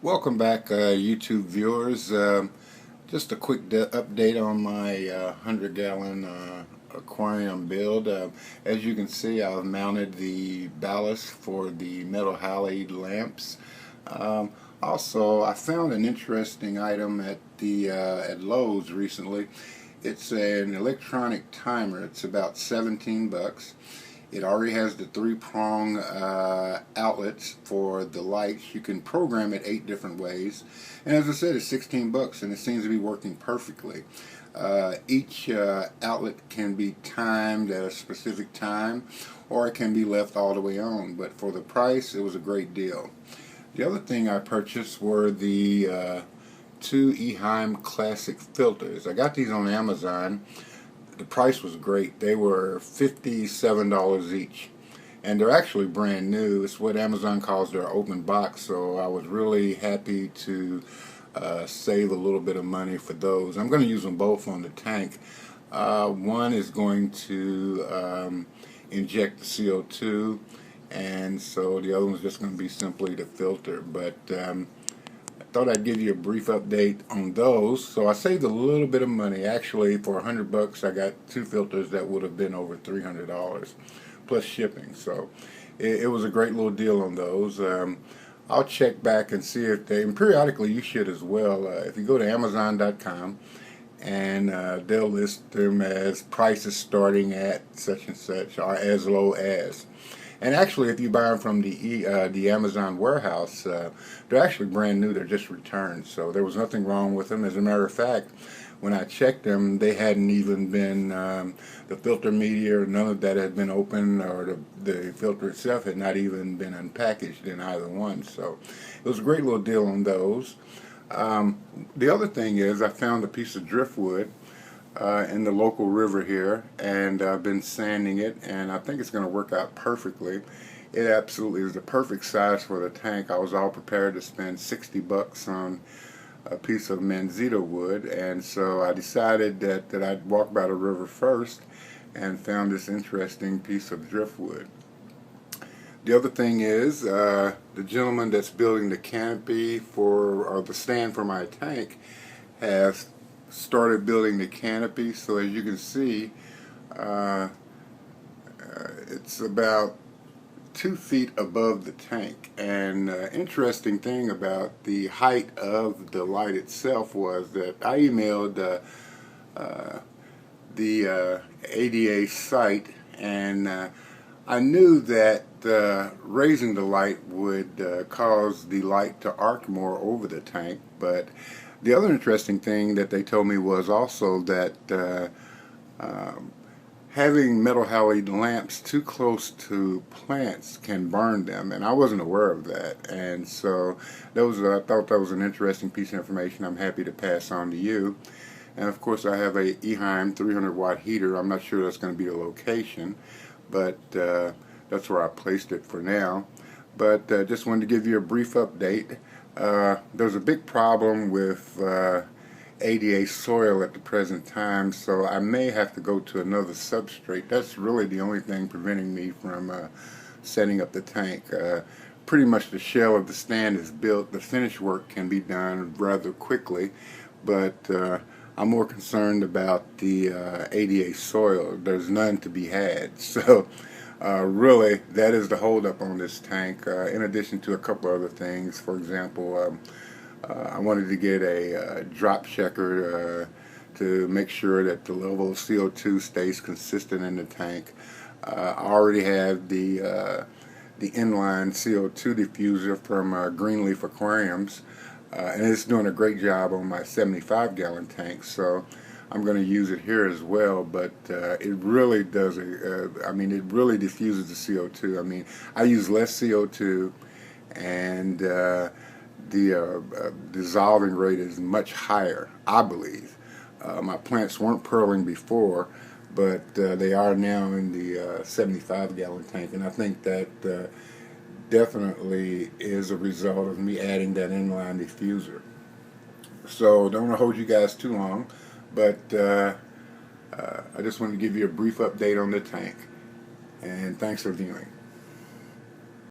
Welcome back, YouTube viewers. Just a quick update on my 100-gallon aquarium build. As you can see, I've mounted the ballast for the metal halide lamps. Also, I found an interesting item at the at Lowe's recently. It's an electronic timer. It's about 17 bucks. It already has the three-prong outlets for the lights. You can program it 8 different ways. And as I said, it's 16 bucks and it seems to be working perfectly. Each outlet can be timed at a specific time, or it can be left all the way on. But for the price, it was a great deal. The other thing I purchased were the 2 Eheim Classic filters. I got these on Amazon. The price was great. They were $57 each, and they're actually brand new. It's what Amazon calls their open box, so I was really happy to save a little bit of money for those. I'm going to use them both on the tank. One is going to inject the CO2, and so the other one's just going to be simply the filter. But thought I'd give you a brief update on those. So I saved a little bit of money. Actually, for 100 bucks, I got 2 filters that would have been over $300 plus shipping. So it was a great little deal on those. I'll check back and see if they, and periodically you should as well. If you go to Amazon.com, and they'll list them as prices starting at such and such, or as low as. And actually, if you buy them from the Amazon warehouse, they're actually brand new. They're just returned, so there was nothing wrong with them. As a matter of fact, when I checked them, they hadn't even been the filter media, or none of that had been opened, or the filter itself had not even been unpackaged in either one. So it was a great little deal on those. The other thing is, I found a piece of driftwood in the local river here, and I've been sanding it, and I think it's going to work out perfectly. It absolutely is the perfect size for the tank. I was all prepared to spend 60 bucks on a piece of manzito wood, and so I decided that I'd walk by the river first and found this interesting piece of driftwood. The other thing is, the gentleman that's building the canopy for, or the stand for my tank, has started building the canopy. So as you can see, it's about 2 feet above the tank. And interesting thing about the height of the light itself was that I emailed the ADA site, and I knew that raising the light would cause the light to arc more over the tank, but the other interesting thing that they told me was also that having metal halide lamps too close to plants can burn them, and I wasn't aware of that. And so I thought that was an interesting piece of information I'm happy to pass on to you. And of course, I have a Eheim 300-watt heater. I'm not sure that's going to be the location, but that's where I placed it for now. But just wanted to give you a brief update. There's a big problem with ADA soil at the present time, so I may have to go to another substrate. That's really the only thing preventing me from setting up the tank. Pretty much the shell of the stand is built. The finish work can be done rather quickly, but I'm more concerned about the ADA soil. There's none to be had. So really, that is the holdup on this tank, in addition to a couple other things. For example, I wanted to get a drop checker to make sure that the level of CO2 stays consistent in the tank. I already have the Inline Co2 Diffuser from Greenleaf Aquariums, and it's doing a great job on my 75-gallon tank, so I'm going to use it here as well. But it really does, I mean, it really diffuses the CO2. I mean, I use less CO2, and the dissolving rate is much higher, I believe. My plants weren't pearling before, but they are now in the 75-gallon tank, and I think that definitely is a result of me adding that inline diffuser. So don't want to hold you guys too long, but I just wanted to give you a brief update on the tank, and thanks for viewing.